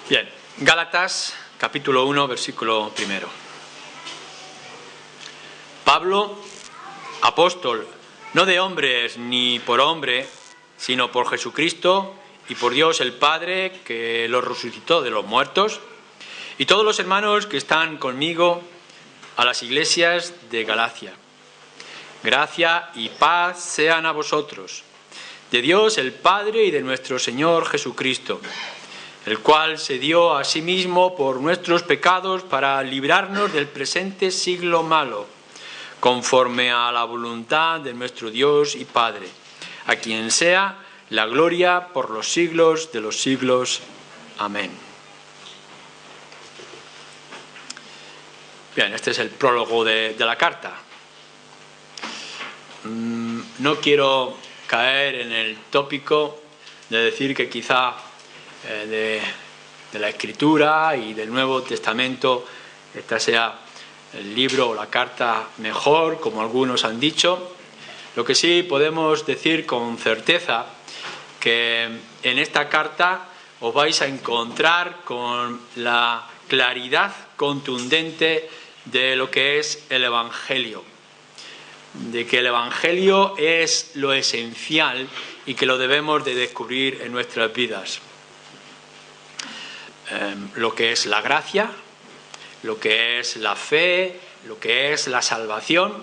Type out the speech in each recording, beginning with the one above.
Bien, Gálatas, capítulo 1, versículo 1. Pablo, apóstol, no de hombres ni por hombre, sino por Jesucristo y por Dios el Padre, que lo resucitó de los muertos, y todos los hermanos que están conmigo a las iglesias de Galacia. Gracia y paz sean a vosotros, de Dios el Padre y de nuestro Señor Jesucristo, el cual se dio a sí mismo por nuestros pecados para librarnos del presente siglo malo, conforme a la voluntad de nuestro Dios y Padre, a quien sea la gloria por los siglos de los siglos. Amén. Bien, este es el prólogo de la carta. No quiero caer en el tópico de decir que quizá de la Escritura y del Nuevo Testamento esta sea el libro o la carta mejor, como algunos han dicho. Lo que sí podemos decir con certeza que en esta carta os vais a encontrar con la claridad contundente de lo que es el Evangelio, de que el Evangelio es lo esencial y que lo debemos de descubrir en nuestras vidas. Lo que es la gracia, lo que es la fe, lo que es la salvación,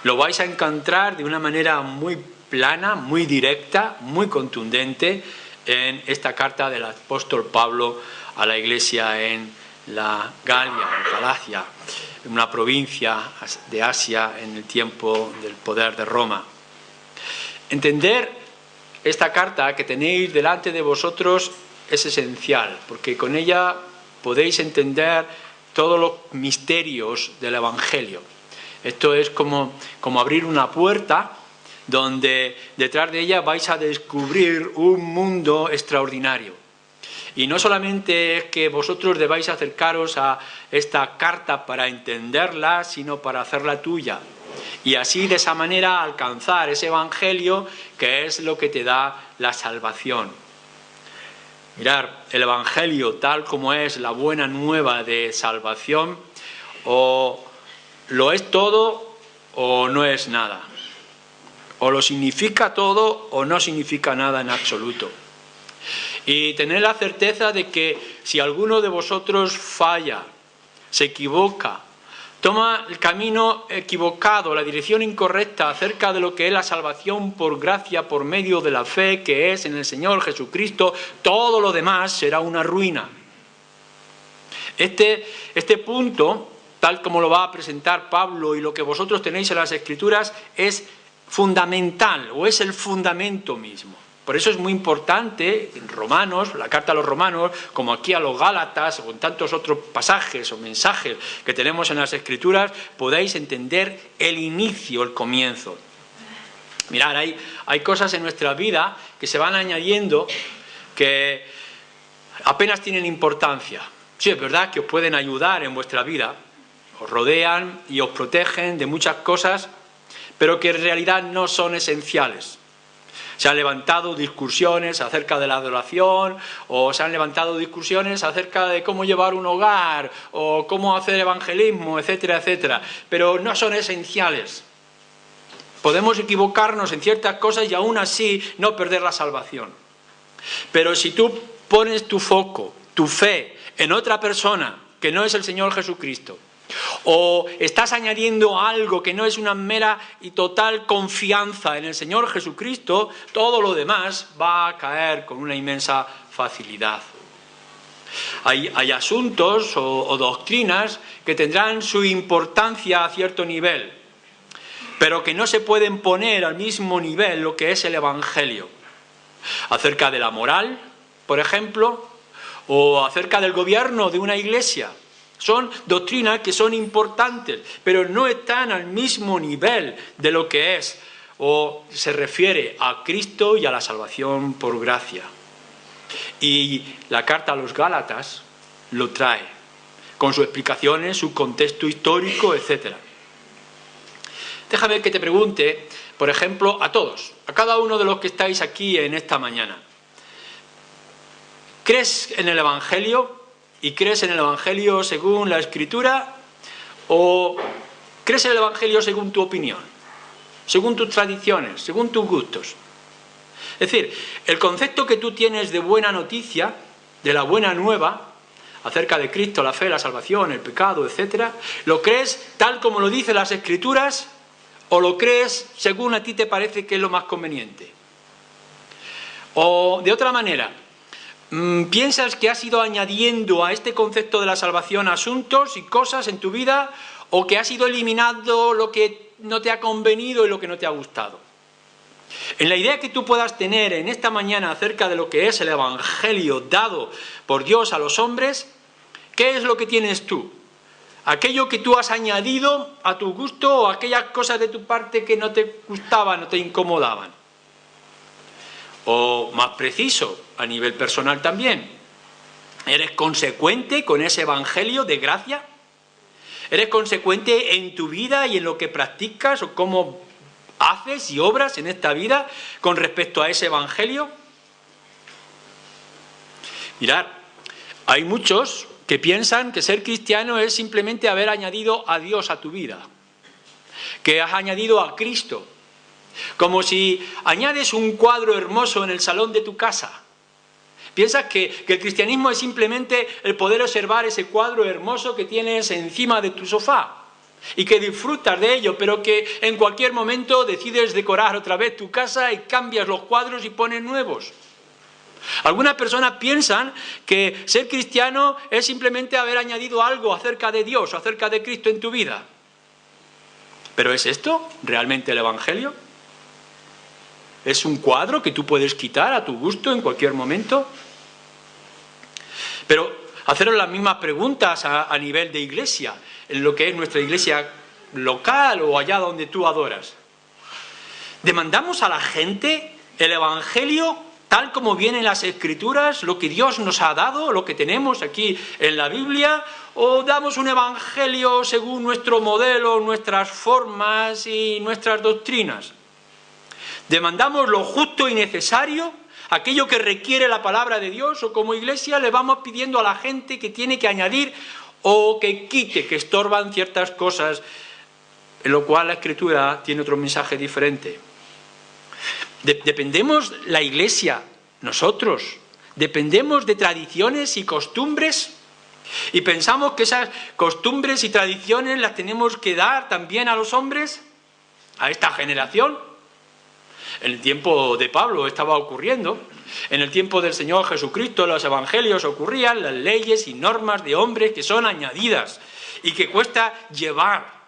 lo vais a encontrar de una manera muy plana, muy directa, muy contundente en esta carta del apóstol Pablo a la iglesia en la Galia, en Galacia, una provincia de Asia en el tiempo del poder de Roma. Entender esta carta que tenéis delante de vosotros es esencial, porque con ella podéis entender todos los misterios del Evangelio. Esto es como abrir una puerta donde detrás de ella vais a descubrir un mundo extraordinario. Y no solamente es que vosotros debáis acercaros a esta carta para entenderla, sino para hacerla tuya. Y así, de esa manera, alcanzar ese Evangelio que es lo que te da la salvación. Mirar, el Evangelio tal como es la buena nueva de salvación, o lo es todo o no es nada. O lo significa todo o no significa nada en absoluto. Y tener la certeza de que si alguno de vosotros falla, se equivoca, toma el camino equivocado, la dirección incorrecta acerca de lo que es la salvación por gracia, por medio de la fe que es en el Señor Jesucristo, todo lo demás será una ruina. Este punto, tal como lo va a presentar Pablo y lo que vosotros tenéis en las Escrituras, es fundamental o es el fundamento mismo. Por eso es muy importante en Romanos, la carta a los Romanos, como aquí a los Gálatas o en tantos otros pasajes o mensajes que tenemos en las Escrituras, podáis entender el inicio, el comienzo. Mirad, hay cosas en nuestra vida que se van añadiendo que apenas tienen importancia. Sí, es verdad que os pueden ayudar en vuestra vida, os rodean y os protegen de muchas cosas, pero que en realidad no son esenciales. Se han levantado discusiones acerca de la adoración, o se han levantado discusiones acerca de cómo llevar un hogar, o cómo hacer evangelismo, etcétera, etcétera. Pero no son esenciales. Podemos equivocarnos en ciertas cosas y aún así no perder la salvación. Pero si tú pones tu foco, tu fe, en otra persona que no es el Señor Jesucristo, o estás añadiendo algo que no es una mera y total confianza en el Señor Jesucristo, todo lo demás va a caer con una inmensa facilidad. Hay asuntos o doctrinas que tendrán su importancia a cierto nivel, pero que no se pueden poner al mismo nivel lo que es el Evangelio. Acerca de la moral, por ejemplo, o acerca del gobierno de una iglesia. Son doctrinas que son importantes, pero no están al mismo nivel de lo que es o se refiere a Cristo y a la salvación por gracia. Y la carta a los Gálatas lo trae, con sus explicaciones, su contexto histórico, etc. Déjame que te pregunte, por ejemplo, a todos, a cada uno de los que estáis aquí en esta mañana. ¿Crees en el Evangelio? y crees en el Evangelio según la Escritura o crees en el Evangelio según tu opinión, según tus tradiciones, según tus gustos. Es decir, el concepto que tú tienes de buena noticia, de la buena nueva, acerca de Cristo, la fe, la salvación, el pecado, etc., ¿lo crees tal como lo dicen las Escrituras o lo crees según a ti te parece que es lo más conveniente? O de otra manera, ¿piensas que has ido añadiendo a este concepto de la salvación asuntos y cosas en tu vida o que has ido eliminando lo que no te ha convenido y lo que no te ha gustado? En la idea que tú puedas tener en esta mañana acerca de lo que es el Evangelio dado por Dios a los hombres, ¿qué es lo que tienes tú? ¿Aquello que tú has añadido a tu gusto o aquellas cosas de tu parte que no te gustaban o te incomodaban? O más preciso, a nivel personal también, ¿eres consecuente con ese Evangelio de gracia? ¿Eres consecuente en tu vida y en lo que practicas o cómo haces y obras en esta vida con respecto a ese Evangelio? Mirad, hay muchos que piensan que ser cristiano es simplemente haber añadido a Dios a tu vida, que has añadido a Cristo, como si añades un cuadro hermoso en el salón de tu casa. Piensas que el cristianismo es simplemente el poder observar ese cuadro hermoso que tienes encima de tu sofá y que disfrutas de ello, pero que en cualquier momento decides decorar otra vez tu casa y cambias los cuadros y pones nuevos. Algunas personas piensan que ser cristiano es simplemente haber añadido algo acerca de Dios o acerca de Cristo en tu vida. ¿Pero es esto realmente el Evangelio? ¿Es un cuadro que tú puedes quitar a tu gusto en cualquier momento? Pero haceros las mismas preguntas a nivel de iglesia, en lo que es nuestra iglesia local o allá donde tú adoras. ¿Demandamos a la gente el Evangelio tal como viene en las Escrituras, lo que Dios nos ha dado, lo que tenemos aquí en la Biblia, o damos un Evangelio según nuestro modelo, nuestras formas y nuestras doctrinas? ¿Demandamos lo justo y necesario, aquello que requiere la palabra de Dios, o como iglesia le vamos pidiendo a la gente que tiene que añadir o que quite, que estorban ciertas cosas, en lo cual la Escritura tiene otro mensaje diferente? ¿Dependemos la iglesia, nosotros, dependemos de tradiciones y costumbres? ¿Y pensamos que esas costumbres y tradiciones las tenemos que dar también a los hombres, a esta generación? En el tiempo de Pablo estaba ocurriendo, en el tiempo del Señor Jesucristo los evangelios ocurrían, las leyes y normas de hombres que son añadidas y que cuesta llevar.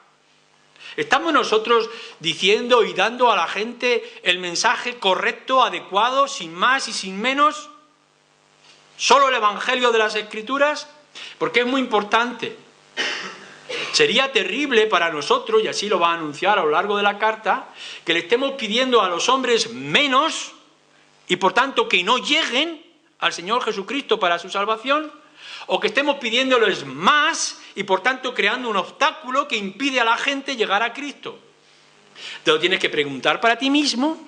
¿Estamos nosotros diciendo y dando a la gente el mensaje correcto, adecuado, sin más y sin menos? ¿Solo el Evangelio de las Escrituras? Porque es muy importante. Sería terrible para nosotros, y así lo va a anunciar a lo largo de la carta, que le estemos pidiendo a los hombres menos y por tanto que no lleguen al Señor Jesucristo para su salvación, o que estemos pidiéndoles más y por tanto creando un obstáculo que impide a la gente llegar a Cristo. Te lo tienes que preguntar para ti mismo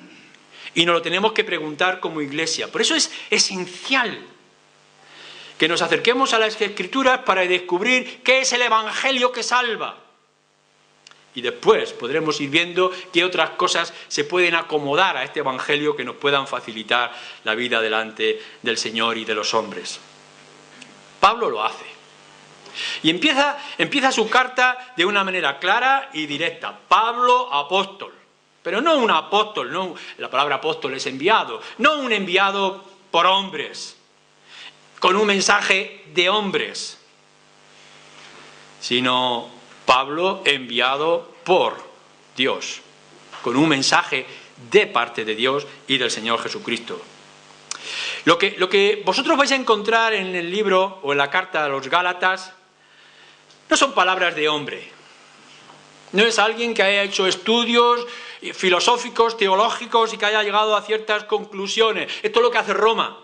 y nos lo tenemos que preguntar como iglesia. Por eso es esencial que nos acerquemos a las Escrituras para descubrir qué es el Evangelio que salva. Y después podremos ir viendo qué otras cosas se pueden acomodar a este Evangelio que nos puedan facilitar la vida delante del Señor y de los hombres. Pablo lo hace. Y empieza su carta de una manera clara y directa. Pablo, apóstol. Pero no un apóstol, no, la palabra apóstol es enviado, no un enviado por hombres, con un mensaje de hombres, sino Pablo enviado por Dios, con un mensaje de parte de Dios y del Señor Jesucristo. Lo que vosotros vais a encontrar en el libro o en la carta a los Gálatas no son palabras de hombre. No es alguien que haya hecho estudios filosóficos, teológicos y que haya llegado a ciertas conclusiones. Esto es lo que hace Roma.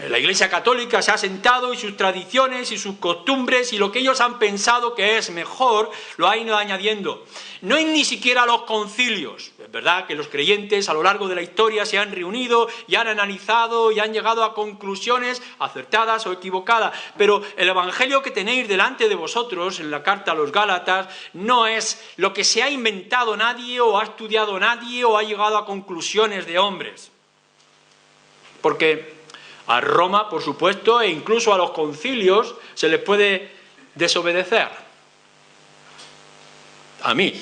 La Iglesia Católica se ha sentado y sus tradiciones y sus costumbres y lo que ellos han pensado que es mejor lo ha ido añadiendo. No hay ni siquiera los concilios. Es verdad que los creyentes a lo largo de la historia se han reunido y han analizado y han llegado a conclusiones acertadas o equivocadas, pero el Evangelio que tenéis delante de vosotros en la carta a los Gálatas no es lo que se ha inventado nadie o ha estudiado nadie o ha llegado a conclusiones de hombres. Porque a Roma, por supuesto, e incluso a los concilios se les puede desobedecer. A mí.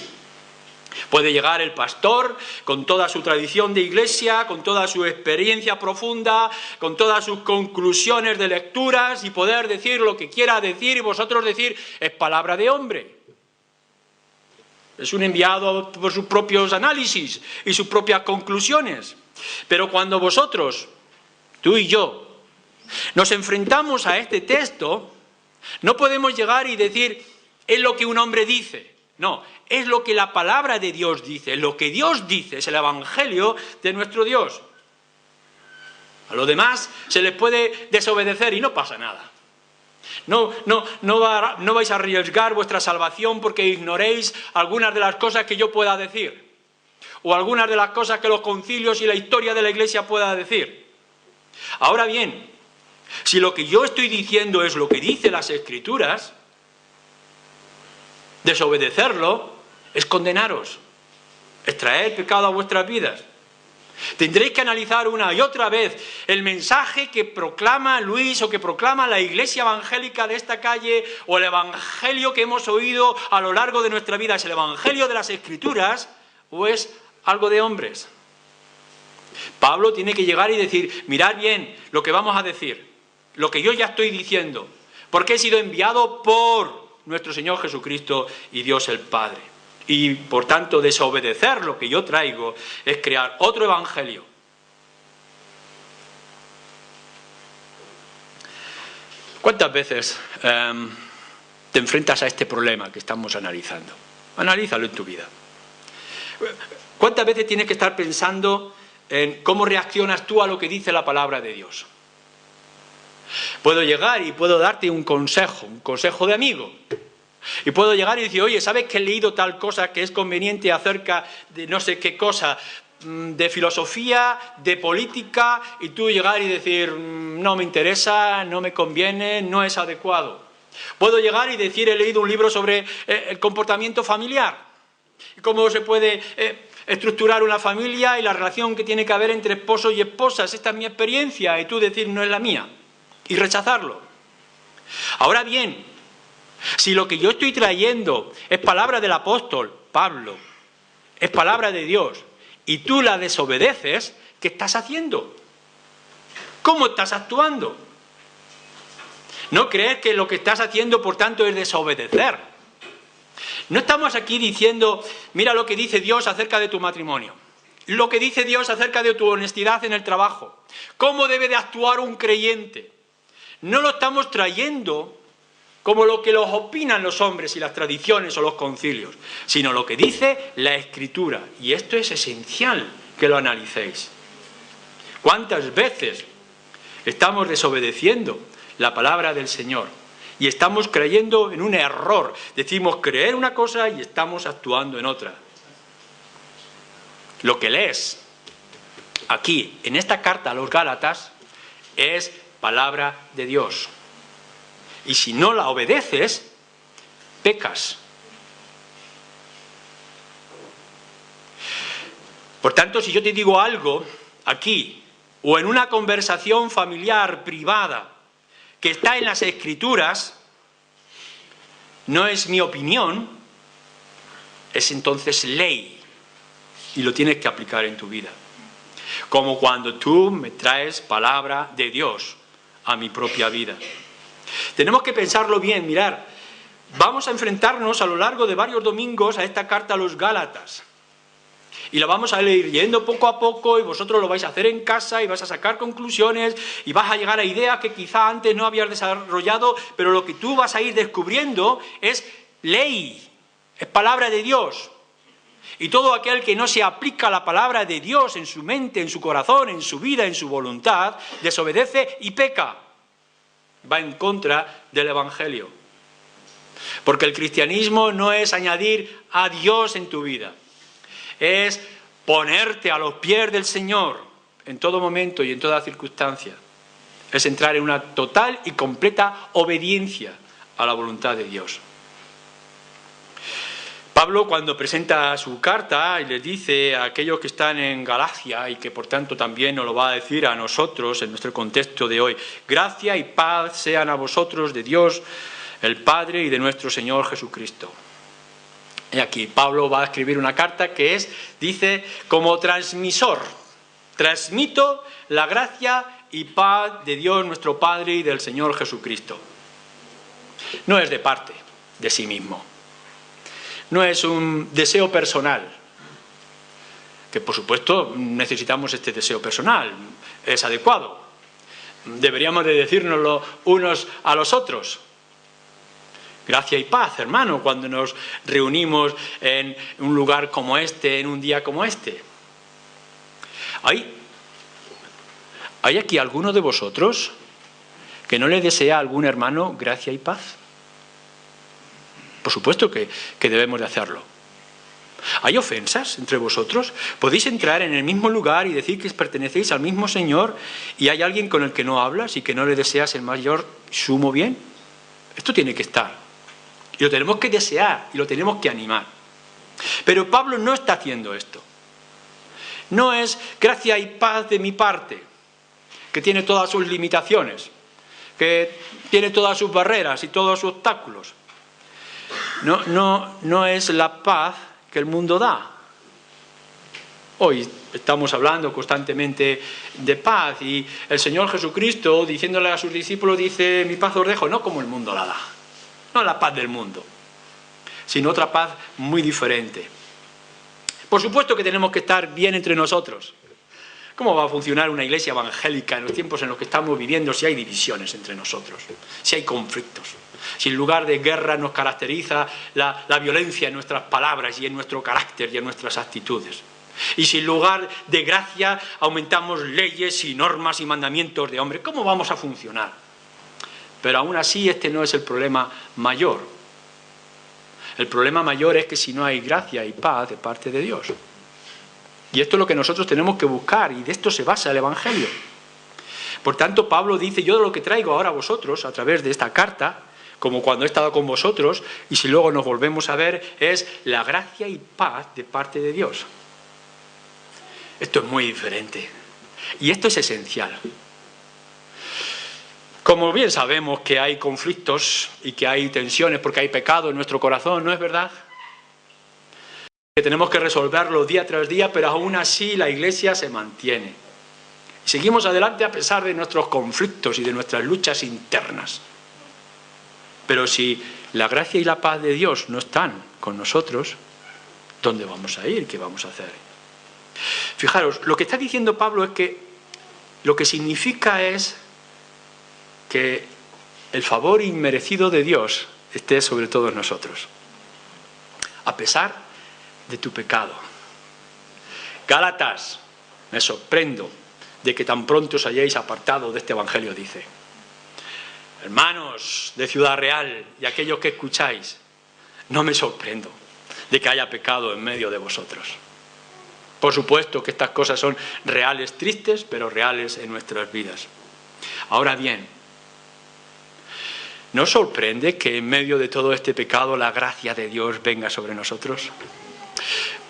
Puede llegar el pastor con toda su tradición de iglesia, con toda su experiencia profunda, con todas sus conclusiones de lecturas y poder decir lo que quiera decir y vosotros decir, es palabra de hombre. Es un enviado por sus propios análisis y sus propias conclusiones. Pero cuando vosotros, tú y yo, nos enfrentamos a este texto, no podemos llegar y decir, es lo que un hombre dice. No, es lo que la palabra de Dios dice. Lo que Dios dice es el Evangelio de nuestro Dios. A lo demás se les puede desobedecer y no pasa nada. No vais a arriesgar vuestra salvación porque ignoréis algunas de las cosas que yo pueda decir. O algunas de las cosas que los concilios y la historia de la Iglesia pueda decir. Ahora bien, si lo que yo estoy diciendo es lo que dicen las Escrituras, desobedecerlo es condenaros, es traer pecado a vuestras vidas. Tendréis que analizar una y otra vez el mensaje que proclama Luis o que proclama la Iglesia evangélica de esta calle o el Evangelio que hemos oído a lo largo de nuestra vida. ¿Es el Evangelio de las Escrituras o es algo de hombres? Pablo tiene que llegar y decir, mirad bien lo que vamos a decir, lo que yo ya estoy diciendo, porque he sido enviado por nuestro Señor Jesucristo y Dios el Padre. Y por tanto desobedecer lo que yo traigo es crear otro evangelio. ¿Cuántas veces te enfrentas a este problema que estamos analizando? Analízalo en tu vida. ¿Cuántas veces tienes que estar pensando en cómo reaccionas tú a lo que dice la palabra de Dios? Puedo llegar y puedo darte un consejo de amigo. Y puedo llegar y decir, oye, ¿sabes que he leído tal cosa que es conveniente acerca de no sé qué cosa, de filosofía, de política? Y tú llegar y decir, no me interesa, no me conviene, no es adecuado. Puedo llegar y decir, he leído un libro sobre el comportamiento familiar. Y cómo se puede estructurar una familia y la relación que tiene que haber entre esposos y esposas. Esta es mi experiencia. Y tú decir, no es la mía. Y rechazarlo. Ahora bien, si lo que yo estoy trayendo es palabra del apóstol Pablo, es palabra de Dios, y tú la desobedeces, ¿qué estás haciendo? ¿Cómo estás actuando? No creer que lo que estás haciendo, por tanto, es desobedecer. No estamos aquí diciendo, mira lo que dice Dios acerca de tu matrimonio, lo que dice Dios acerca de tu honestidad en el trabajo, cómo debe de actuar un creyente. No lo estamos trayendo como lo que los opinan los hombres y las tradiciones o los concilios, sino lo que dice la Escritura. Y esto es esencial que lo analicéis. ¿Cuántas veces estamos desobedeciendo la palabra del Señor? Y estamos creyendo en un error. Decimos creer una cosa y estamos actuando en otra. Lo que lees aquí, en esta carta a los Gálatas, es palabra de Dios. Y si no la obedeces, pecas. Por tanto, si yo te digo algo aquí, o en una conversación familiar, privada, que está en las Escrituras, no es mi opinión, es entonces ley. Y lo tienes que aplicar en tu vida. Como cuando tú me traes palabra de Dios a mi propia vida. Tenemos que pensarlo bien, mirar. Vamos a enfrentarnos a lo largo de varios domingos a esta carta a los Gálatas. Y la vamos a ir leyendo poco a poco y vosotros lo vais a hacer en casa y vas a sacar conclusiones y vas a llegar a ideas que quizá antes no habías desarrollado, pero lo que tú vas a ir descubriendo es ley, es palabra de Dios. Y todo aquel que no se aplica a la palabra de Dios en su mente, en su corazón, en su vida, en su voluntad, desobedece y peca. Va en contra del Evangelio. Porque el cristianismo no es añadir a Dios en tu vida. Es ponerte a los pies del Señor en todo momento y en toda circunstancia. Es entrar en una total y completa obediencia a la voluntad de Dios. Pablo, cuando presenta su carta y les dice a aquellos que están en Galacia y que por tanto también nos lo va a decir a nosotros en nuestro contexto de hoy: gracia y paz sean a vosotros de Dios el Padre y de nuestro Señor Jesucristo. Y aquí Pablo va a escribir una carta que dice, como transmisor, transmito la gracia y paz de Dios nuestro Padre y del Señor Jesucristo. No es de parte de sí mismo. No es un deseo personal, que por supuesto necesitamos este deseo personal, es adecuado. Deberíamos de decírnoslo unos a los otros. Gracia y paz, hermano, cuando nos reunimos en un lugar como este, en un día como este. ¿Hay aquí alguno de vosotros que no le desea a algún hermano gracia y paz? Por supuesto que debemos de hacerlo. ¿Hay ofensas entre vosotros? ¿Podéis entrar en el mismo lugar y decir que pertenecéis al mismo Señor y hay alguien con el que no hablas y que no le deseas el mayor sumo bien? Esto tiene que estar. Y lo tenemos que desear y lo tenemos que animar. Pero Pablo no está haciendo esto. No es gracia y paz de mi parte, que tiene todas sus limitaciones, que tiene todas sus barreras y todos sus obstáculos. No es la paz que el mundo da. Hoy estamos hablando constantemente de paz y el Señor Jesucristo, diciéndole a sus discípulos, dice: mi paz os dejo, no como el mundo la da. No la paz del mundo, sino otra paz muy diferente. Por supuesto que tenemos que estar bien entre nosotros. ¿Cómo va a funcionar una iglesia evangélica en los tiempos en los que estamos viviendo si hay divisiones entre nosotros, si hay conflictos? Si en lugar de guerra nos caracteriza la violencia en nuestras palabras y en nuestro carácter y en nuestras actitudes. Y si en lugar de gracia aumentamos leyes y normas y mandamientos de hombre, ¿cómo vamos a funcionar? Pero aún así este no es el problema mayor. El problema mayor es que si no hay gracia y paz de parte de Dios. Y esto es lo que nosotros tenemos que buscar y de esto se basa el Evangelio. Por tanto, Pablo dice: yo lo que traigo ahora a vosotros a través de esta carta, como cuando he estado con vosotros, y si luego nos volvemos a ver, es la gracia y paz de parte de Dios. Esto es muy diferente. Y esto es esencial. Como bien sabemos que hay conflictos y que hay tensiones porque hay pecado en nuestro corazón, ¿no es verdad? Que tenemos que resolverlo día tras día, pero aún así la Iglesia se mantiene. Y seguimos adelante a pesar de nuestros conflictos y de nuestras luchas internas. Pero si la gracia y la paz de Dios no están con nosotros, ¿dónde vamos a ir? ¿Qué vamos a hacer? Fijaros, lo que está diciendo Pablo es que lo que significa es que el favor inmerecido de Dios esté sobre todos nosotros, a pesar de tu pecado. Gálatas, me sorprendo de que tan pronto os hayáis apartado de este Evangelio, dice. Hermanos de Ciudad Real y aquellos que escucháis, no me sorprendo de que haya pecado en medio de vosotros. Por supuesto que estas cosas son reales, tristes, pero reales en nuestras vidas. Ahora bien, ¿no os sorprende que en medio de todo este pecado la gracia de Dios venga sobre nosotros?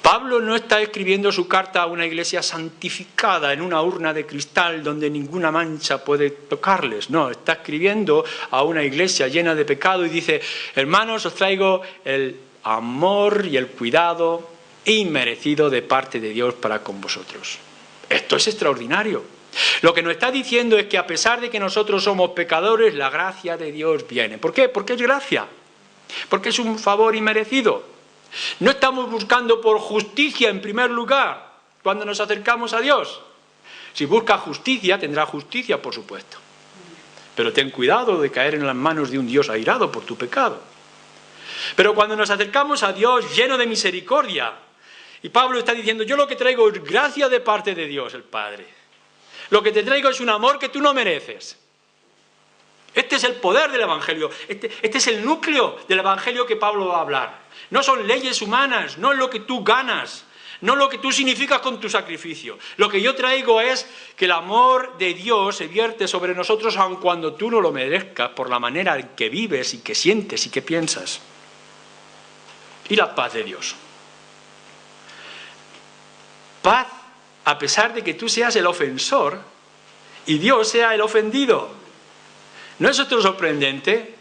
Pablo no está escribiendo su carta a una iglesia santificada en una urna de cristal donde ninguna mancha puede tocarles. No, está escribiendo a una iglesia llena de pecado y dice: hermanos, os traigo el amor y el cuidado inmerecido de parte de Dios para con vosotros. Esto es extraordinario. Lo que nos está diciendo es que a pesar de que nosotros somos pecadores, la gracia de Dios viene. ¿Por qué? Porque es gracia. Porque es un favor inmerecido. No estamos buscando por justicia en primer lugar cuando nos acercamos a Dios. Si buscas justicia, tendrá justicia, por supuesto. Pero ten cuidado de caer en las manos de un Dios airado por tu pecado. Pero cuando nos acercamos a Dios lleno de misericordia Y Pablo está diciendo, yo lo que traigo es gracia de parte de Dios, el Padre. Lo que te traigo es un amor que tú no mereces. Este es el poder del Evangelio, este es el núcleo del Evangelio que Pablo va a hablar. No son leyes humanas, no es lo que tú ganas, no es lo que tú significas con tu sacrificio. Lo que yo traigo es que el amor de Dios se vierte sobre nosotros aun cuando tú no lo merezcas, por la manera en que vives y que sientes y que piensas. Y la paz de Dios. Paz a pesar de que tú seas el ofensor y Dios sea el ofendido. ¿No es esto sorprendente?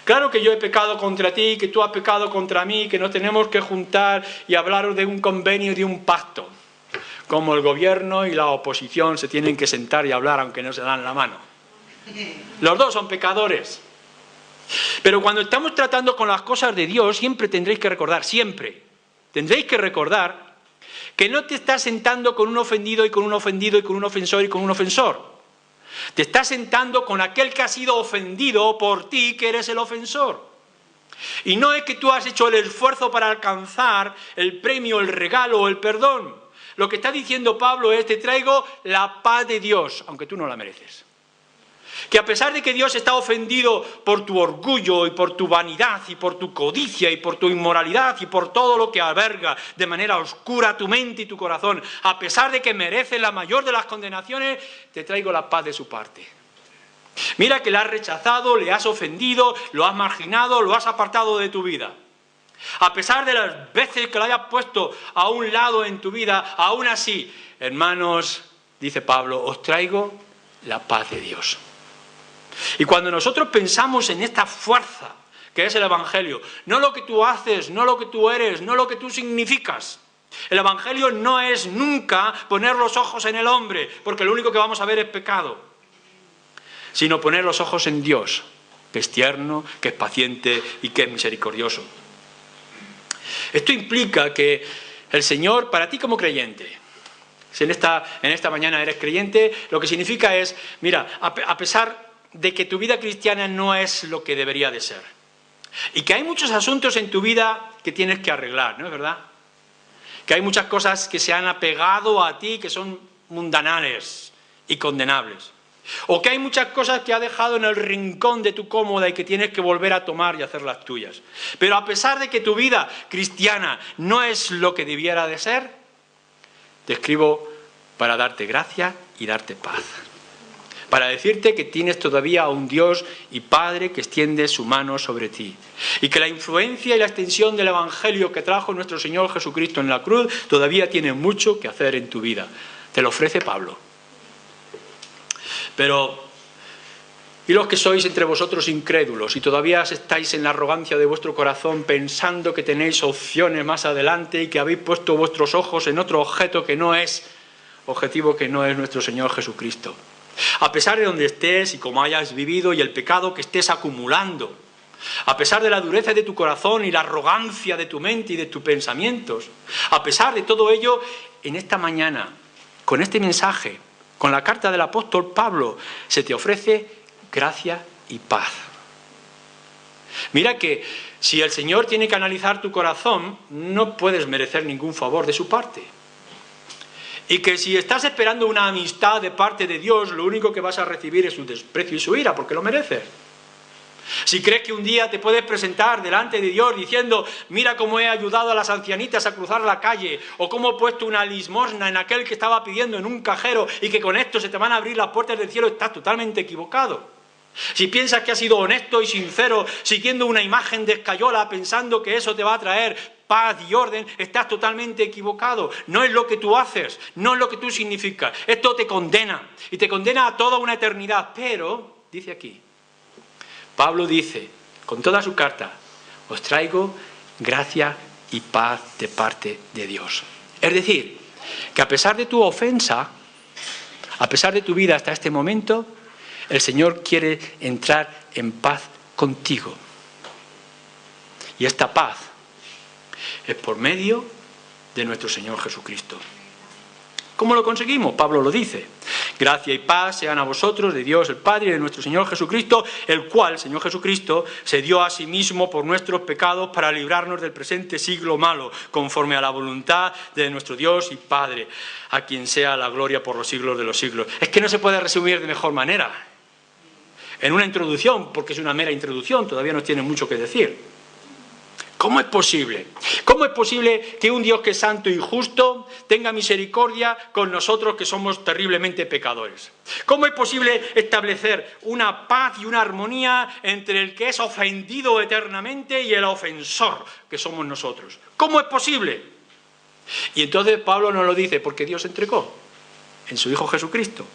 Claro que yo he pecado contra ti, que tú has pecado contra mí, que nos tenemos que juntar y hablar de un convenio, de un pacto. Como el gobierno y la oposición se tienen que sentar y hablar aunque no se dan la mano. Los dos son pecadores. Pero cuando estamos tratando con las cosas de Dios, siempre tendréis que recordar, que no te estás sentando con un ofendido y con un ofendido y con un ofensor y con un ofensor. Te estás sentando con aquel que ha sido ofendido por ti, que eres el ofensor. Y no es que tú has hecho el esfuerzo para alcanzar el premio, el regalo o el perdón. Lo que está diciendo Pablo es, te traigo la paz de Dios, aunque tú no la mereces. Que a pesar de que Dios está ofendido por tu orgullo y por tu vanidad y por tu codicia y por tu inmoralidad y por todo lo que alberga de manera oscura tu mente y tu corazón, a pesar de que merece la mayor de las condenaciones, te traigo la paz de su parte. Mira que le has rechazado, le has ofendido, lo has marginado, lo has apartado de tu vida. A pesar de las veces que lo hayas puesto a un lado en tu vida, aún así, hermanos, dice Pablo, os traigo la paz de Dios. Y cuando nosotros pensamos en esta fuerza que es el Evangelio, no lo que tú haces, no lo que tú eres, no lo que tú significas. El Evangelio no es nunca poner los ojos en el hombre, porque lo único que vamos a ver es pecado, sino poner los ojos en Dios, que es tierno, que es paciente y que es misericordioso. Esto implica que el Señor, para ti como creyente, si en esta mañana eres creyente, lo que significa es, mira, a pesar de que tu vida cristiana no es lo que debería de ser. Y que hay muchos asuntos en tu vida que tienes que arreglar, ¿no es verdad? Que hay muchas cosas que se han apegado a ti que son mundanales y condenables. O que hay muchas cosas que has dejado en el rincón de tu cómoda y que tienes que volver a tomar y hacer las tuyas. Pero a pesar de que tu vida cristiana no es lo que debiera de ser, te escribo para darte gracia y darte paz. Para decirte que tienes todavía a un Dios y Padre que extiende su mano sobre ti. Y que la influencia y la extensión del Evangelio que trajo nuestro Señor Jesucristo en la cruz todavía tiene mucho que hacer en tu vida. Te lo ofrece Pablo. Pero, ¿y los que sois entre vosotros incrédulos y todavía estáis en la arrogancia de vuestro corazón pensando que tenéis opciones más adelante y que habéis puesto vuestros ojos en otro objetivo que no es nuestro Señor Jesucristo? A pesar de donde estés y cómo hayas vivido y el pecado que estés acumulando, a pesar de la dureza de tu corazón y la arrogancia de tu mente y de tus pensamientos, a pesar de todo ello, en esta mañana, con este mensaje, con la carta del apóstol Pablo, se te ofrece gracia y paz. Mira que si el Señor tiene que analizar tu corazón, no puedes merecer ningún favor de su parte. Y que si estás esperando una amistad de parte de Dios, lo único que vas a recibir es su desprecio y su ira, porque lo mereces. Si crees que un día te puedes presentar delante de Dios diciendo, mira cómo he ayudado a las ancianitas a cruzar la calle, o cómo he puesto una limosna en aquel que estaba pidiendo en un cajero y que con esto se te van a abrir las puertas del cielo, estás totalmente equivocado. Si piensas que has sido honesto y sincero siguiendo una imagen de escayola pensando que eso te va a traer paz y orden, estás totalmente equivocado. No es lo que tú haces, no es lo que tú significas. Esto te condena y te condena a toda una eternidad. Pero, dice aquí, Pablo dice, con toda su carta, os traigo gracia y paz de parte de Dios. Es decir, que a pesar de tu ofensa, a pesar de tu vida hasta este momento, el Señor quiere entrar en paz contigo. Y esta paz es por medio de nuestro Señor Jesucristo. ¿Cómo lo conseguimos? Pablo lo dice. Gracia y paz sean a vosotros de Dios el Padre y de nuestro Señor Jesucristo, el cual, Señor Jesucristo, se dio a sí mismo por nuestros pecados para librarnos del presente siglo malo, conforme a la voluntad de nuestro Dios y Padre, a quien sea la gloria por los siglos de los siglos. Es que no se puede resumir de mejor manera. En una introducción, porque es una mera introducción, todavía nos tiene mucho que decir. ¿Cómo es posible? ¿Cómo es posible que un Dios que es santo y justo tenga misericordia con nosotros que somos terriblemente pecadores? ¿Cómo es posible establecer una paz y una armonía entre el que es ofendido eternamente y el ofensor que somos nosotros? ¿Cómo es posible? Y entonces Pablo nos lo dice, porque Dios entregó en su Hijo Jesucristo.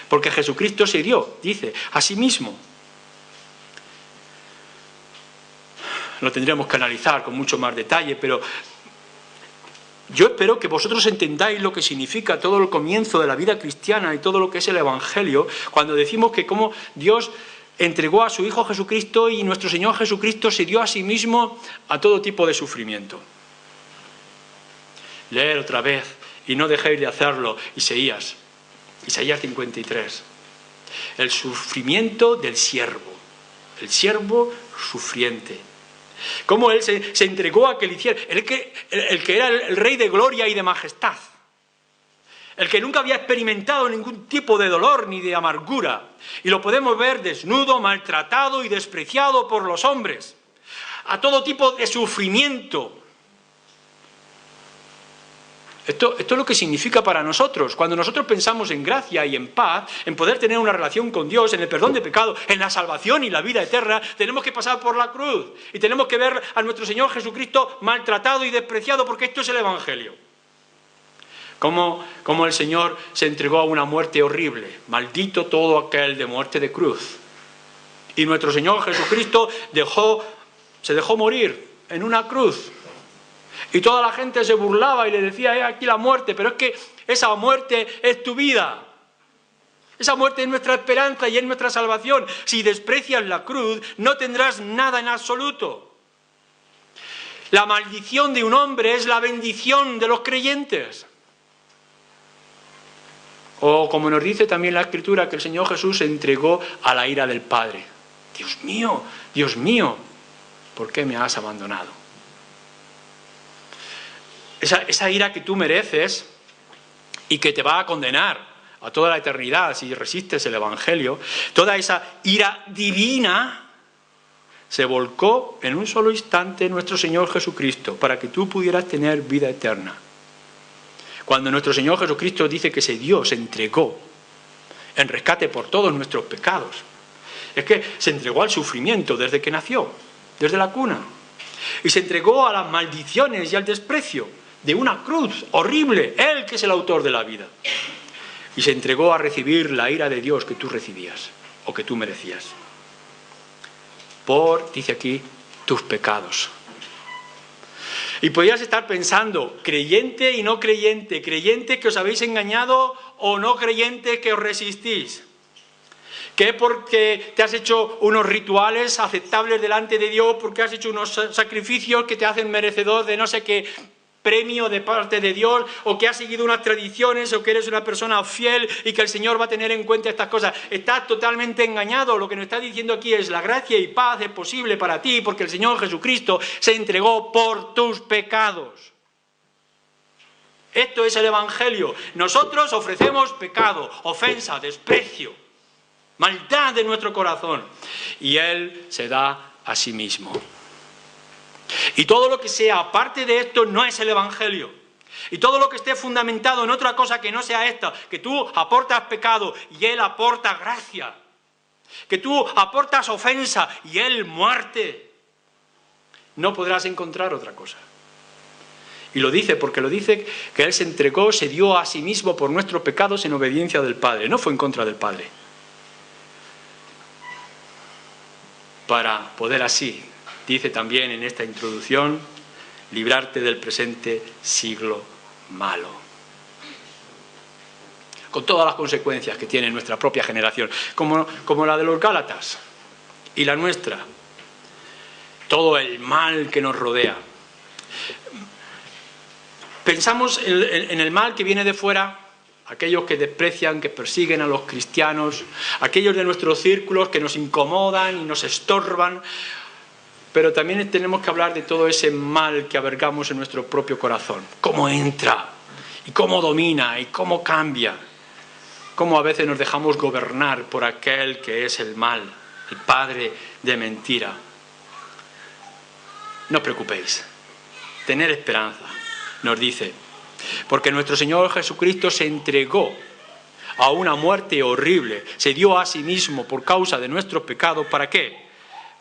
Porque Jesucristo se dio, dice, a sí mismo. Lo tendríamos que analizar con mucho más detalle, pero yo espero que vosotros entendáis lo que significa todo el comienzo de la vida cristiana y todo lo que es el Evangelio, cuando decimos que cómo Dios entregó a su Hijo Jesucristo y nuestro Señor Jesucristo se dio a sí mismo a todo tipo de sufrimiento. Leer otra vez, y no dejéis de hacerlo, Isaías 53. El sufrimiento del siervo, el siervo sufriente. Cómo Él se entregó a que le hiciera, el que era el Rey de gloria y de majestad, el que nunca había experimentado ningún tipo de dolor ni de amargura, y lo podemos ver desnudo, maltratado y despreciado por los hombres, a todo tipo de sufrimiento. Esto es lo que significa para nosotros. Cuando nosotros pensamos en gracia y en paz, en poder tener una relación con Dios, en el perdón de pecado, en la salvación y la vida eterna, tenemos que pasar por la cruz y tenemos que ver a nuestro Señor Jesucristo maltratado y despreciado, porque esto es el Evangelio. Como el Señor se entregó a una muerte horrible, maldito todo aquel de muerte de cruz. Y nuestro Señor Jesucristo se dejó morir en una cruz. Y toda la gente se burlaba y le decía, aquí la muerte, pero es que esa muerte es tu vida. Esa muerte es nuestra esperanza y es nuestra salvación. Si desprecias la cruz, no tendrás nada en absoluto. La maldición de un hombre es la bendición de los creyentes. O como nos dice también la Escritura, que el Señor Jesús se entregó a la ira del Padre. Dios mío, ¿por qué me has abandonado? Esa ira que tú mereces y que te va a condenar a toda la eternidad si resistes el Evangelio, toda esa ira divina se volcó en un solo instante en nuestro Señor Jesucristo para que tú pudieras tener vida eterna. Cuando nuestro Señor Jesucristo dice que se entregó en rescate por todos nuestros pecados, es que se entregó al sufrimiento desde que nació, desde la cuna, y se entregó a las maldiciones y al desprecio de una cruz horrible, Él que es el autor de la vida. Y se entregó a recibir la ira de Dios que tú recibías, o que tú merecías. Dice aquí, tus pecados. Y podrías estar pensando, creyente y no creyente, creyente que os habéis engañado o no creyente que os resistís. Que porque te has hecho unos rituales aceptables delante de Dios, porque has hecho unos sacrificios que te hacen merecedor de no sé qué premio de parte de Dios, o que has seguido unas tradiciones, o que eres una persona fiel y que el Señor va a tener en cuenta estas cosas. Estás totalmente engañado. Lo que nos está diciendo aquí es la gracia y paz es posible para ti porque el Señor Jesucristo se entregó por tus pecados. Esto es el Evangelio. Nosotros ofrecemos pecado, ofensa, desprecio, maldad de nuestro corazón, y Él se da a sí mismo. Y todo lo que sea aparte de esto no es el Evangelio. Y todo lo que esté fundamentado en otra cosa que no sea esta, que tú aportas pecado y Él aporta gracia, que tú aportas ofensa y Él muerte, no podrás encontrar otra cosa. Y lo dice porque lo dice que Él se entregó, se dio a sí mismo por nuestros pecados en obediencia del Padre. No fue en contra del Padre. Para poder así, dice también en esta introducción, librarte del presente siglo malo. Con todas las consecuencias que tiene nuestra propia generación, como la de los Gálatas y la nuestra. Todo el mal que nos rodea. Pensamos en el mal que viene de fuera aquellos que desprecian, que persiguen a los cristianos, aquellos de nuestros círculos que nos incomodan y nos estorban, pero también tenemos que hablar de todo ese mal que albergamos en nuestro propio corazón. Cómo entra, y cómo domina, y cómo cambia. Cómo a veces nos dejamos gobernar por aquel que es el mal, el padre de mentira. No os preocupéis, tener esperanza, nos dice, porque nuestro Señor Jesucristo se entregó a una muerte horrible, se dio a sí mismo por causa de nuestros pecados. ¿Para qué?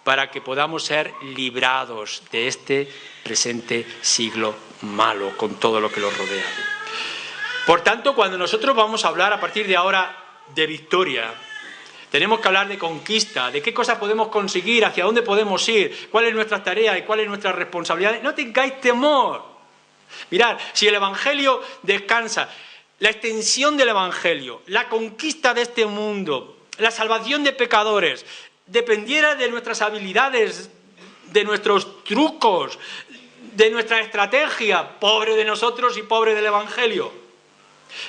Para que podamos ser librados de este presente siglo malo, con todo lo que lo rodea. Por tanto, cuando nosotros vamos a hablar a partir de ahora de victoria, tenemos que hablar de conquista, de qué cosas podemos conseguir, hacia dónde podemos ir, cuál es nuestra tarea y cuál es nuestra responsabilidad. No tengáis temor. Mirad, si el Evangelio descansa, la extensión del Evangelio, la conquista de este mundo, la salvación de pecadores, dependiera de nuestras habilidades, de nuestros trucos, de nuestra estrategia, pobre de nosotros y pobre del Evangelio.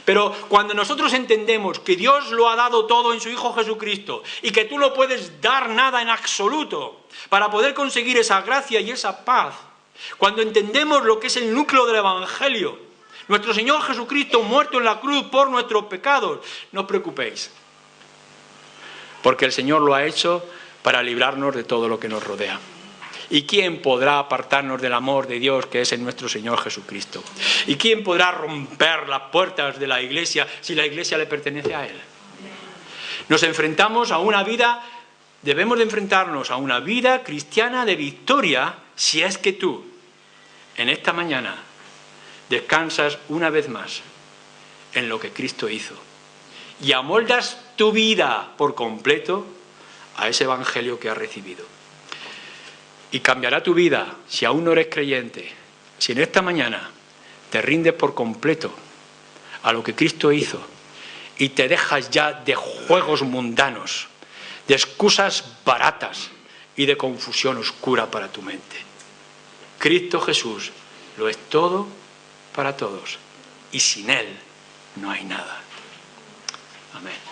Pero cuando nosotros entendemos que Dios lo ha dado todo en su Hijo Jesucristo y que tú no puedes dar nada en absoluto para poder conseguir esa gracia y esa paz, cuando entendemos lo que es el núcleo del Evangelio, nuestro Señor Jesucristo muerto en la cruz por nuestros pecados, no os preocupéis, porque el Señor lo ha hecho para librarnos de todo lo que nos rodea. ¿Y quién podrá apartarnos del amor de Dios que es en nuestro Señor Jesucristo? ¿Y quién podrá romper las puertas de la Iglesia si la Iglesia le pertenece a Él? Nos enfrentamos a una vida, debemos de enfrentarnos a una vida cristiana de victoria si es que tú, en esta mañana, descansas una vez más en lo que Cristo hizo y amoldas tu vida por completo a ese Evangelio que has recibido. Y cambiará tu vida si aún no eres creyente, si en esta mañana te rindes por completo a lo que Cristo hizo y te dejas ya de juegos mundanos, de excusas baratas y de confusión oscura para tu mente. Cristo Jesús lo es todo para todos y sin Él no hay nada. Amén.